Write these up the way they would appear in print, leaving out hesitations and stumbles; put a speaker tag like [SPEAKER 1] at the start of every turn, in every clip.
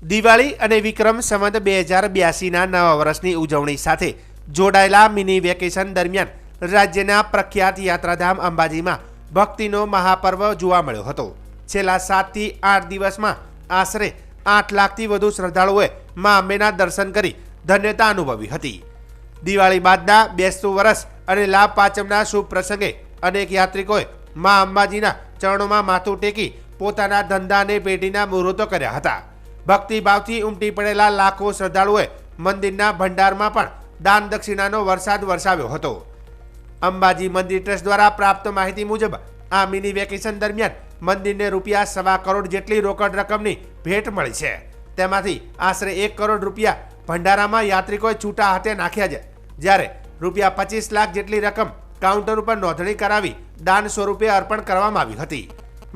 [SPEAKER 1] દિવાળી અને વિક્રમ સંવત 2082ના નવા વર્ષની ઉજવણી સાથે જોડાયેલા મિની વેકેશન દરમિયાન રાજ્યના પ્રખ્યાત યાત્રાધામ અંબાજીમાં ભક્તિનો મહાપર્વ જોવા મળ્યો હતો. છેલ્લા 7 થી 8 દિવસમાં આશરે 8 લાખથી વધુ શ્રદ્ધાળુઓએ મા અંબેના દર્શન કરી ધન્યતા અનુભવી હતી. દિવાળી બાદના બેસતું વરસ અને લાભ પાંચમના શુભ પ્રસંગે અનેક યાત્રિકોએ મા અંબાજીના ચરણોમાં માથું ટેકી પોતાના ધંધા અને પેઢીના મુહૂર્તો કર્યા હતા. ભક્તિભાવથી ઉમટી પડેલા લાખો શ્રદ્ધાળુઓએ મંદિરના ભંડારમાં પણ દાન દક્ષિણાનો વરસાદ વરસાવ્યો હતો. અંબાજી મંદિર ટ્રસ્ટ દ્વારા પ્રાપ્ત માહિતી મુજબ આ મિની વેકેશન દરમિયાન મંદિરને ₹1.25 કરોડ જેટલી રોકડ રકમની ભેટ મળી છે. તેમાંથી આશરે 1 કરોડ રૂપિયા ભંડારામાં યાત્રિકોએ છૂટા હાથે નાખ્યા છે, જ્યારે ₹25 લાખ જેટલી રકમ કાઉન્ટર ઉપર નોંધણી કરાવી દાન સ્વરૂપે અર્પણ કરવામાં આવી હતી.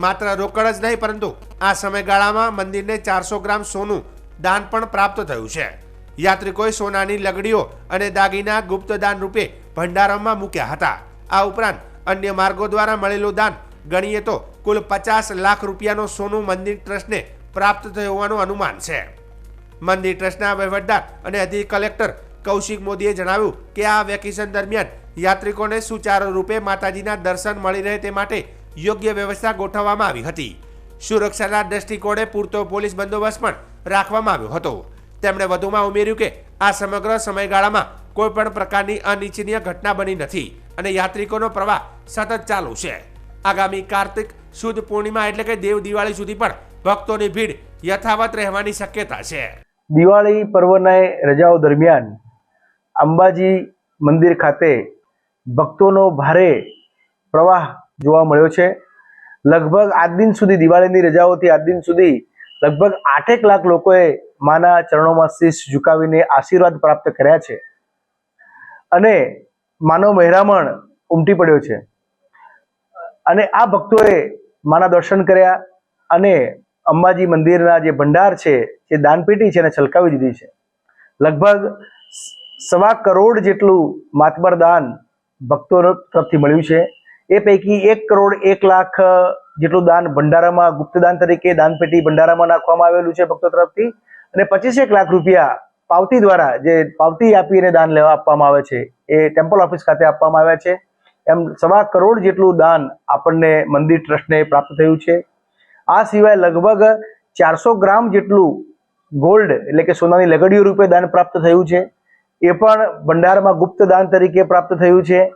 [SPEAKER 1] માત્ર રોકડ જ નહીં, પરંતુ આ સમયગાળામાં મંદિરને 400 ગ્રામ સોનું દાન પણ પ્રાપ્ત થયું છે. યાત્રિકોએ સોનાની લગડીઓ અને દાગીના ગુપ્તદાન રૂપે ભંડારામાં મૂક્યા હતા. આ ઉપરાંત અન્ય માર્ગો દ્વારા મળેલું દાન ગણીએ તો કુલ 50 લાખ રૂપિયાનું સોનું મંદિર ટ્રસ્ટને પ્રાપ્ત થયું હોવાનું અનુમાન છે. મંદિર ટ્રસ્ટના વહીવટદાર અને અધિક કલેક્ટર કૌશિક મોદીએ જણાવ્યું કે આ વેકેશન દરમિયાન યાત્રિકોને સુચારુ રૂપે માતાજીના દર્શન મળી રહે તે માટે યોગ્ય વ્યવસ્થા ગોઠવવામાં આવી હતી. સુરક્ષાના દ્રષ્ટિકોણે પૂરતો પોલીસ બંદોબસ્ત પણ રાખવામાં આવ્યો હતો. તેમણે વધુમાં ઉમેર્યું કે આ સમગ્ર સમયગાળામાં કોઈ પણ પ્રકારની અનિચ્છનીય ઘટના બની નથી અને યાત્રિકોનો પ્રવાહ સતત ચાલુ છે. આગામી કાર્તિક સુદ પૂર્ણિમા એટલે કે દેવ દિવાળી સુધી પણ ભક્તોની ભીડ યથાવત રહેવાની શક્યતા છે.
[SPEAKER 2] દિવાળી પર્વના રજાઓ દરમિયાન અંબાજી મંદિર ખાતે ભક્તોનો ભારે પ્રવાહ જોવા મળ્યો છે. લગભગ આજ દિન સુધી, દિવાળીની રજાઓથી આજ દિન સુધી લગભગ 8 લાખ લોકોએ માના ચરણોમાં શીશ ઝુકાવીને આશીર્વાદ પ્રાપ્ત કર્યા છે અને માનો મહેરામણ ઉમટી પડ્યો છે. અને આ ભક્તોએ માના દર્શન કર્યા અને અંબાજી મંદિરના જે ભંડાર છે, જે દાનપેટી છે, એને છલકાવી દીધી છે. લગભગ 1.25 કરોડ જેટલું માતબર દાન ભક્તો તરફથી મળ્યું છે. એ પૈકી 1 કરોડ 1 લાખ જેટલું દાન ભંડારામાં ગુપ્તદાન તરીકે દાનપેટી ભંડારામાં નાખવામાં આવેલું છે ભક્તો તરફથી, અને 25 લાખ રૂપિયા પાવતી દ્વારા, જે પાવતી આપીને દાન લેવા આપવામાં આવે છે, એ ટેમ્પલ ઓફિસ ખાતે આપવામાં આવ્યા છે. એમ 1.25 કરોડ જેટલું દાન આપણને મંદિર ટ્રસ્ટને પ્રાપ્ત થયું છે. આ સિવાય લગભગ 400 ગ્રામ જેટલું ગોલ્ડ એટલે કે સોનાની લગડીઓ રૂપે દાન પ્રાપ્ત થયું છે. એ પણ ભંડારમાં ગુપ્ત દાન તરીકે પ્રાપ્ત થયું છે.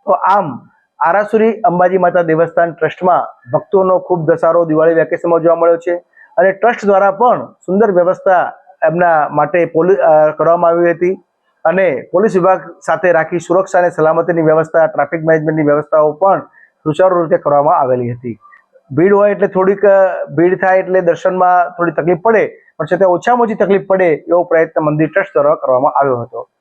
[SPEAKER 2] તો આમ આરાસુરી અંબાજી માતા દેવસ્થાન ટ્રસ્ટમાં ભક્તોનો ખૂબ ધસારો દિવાળી વેકેશનમાં જોવા મળ્યો છે અને ટ્રસ્ટ દ્વારા પણ સુંદર વ્યવસ્થા એમના માટે કરવામાં આવી હતી અને પોલીસ વિભાગ સાથે રાખી સુરક્ષા અને સલામતીની વ્યવસ્થા, ટ્રાફિક મેનેજમેન્ટની વ્યવસ્થાઓ પણ સુચારુ રીતે કરવામાં આવેલી હતી. ભીડ હોય એટલે થોડીક ભીડ થાય એટલે દર્શનમાં થોડી તકલીફ પડે, પણ છતાં ઓછામાં ઓછી તકલીફ પડે એવો પ્રયત્ન મંદિર ટ્રસ્ટ દ્વારા કરવામાં આવ્યો હતો.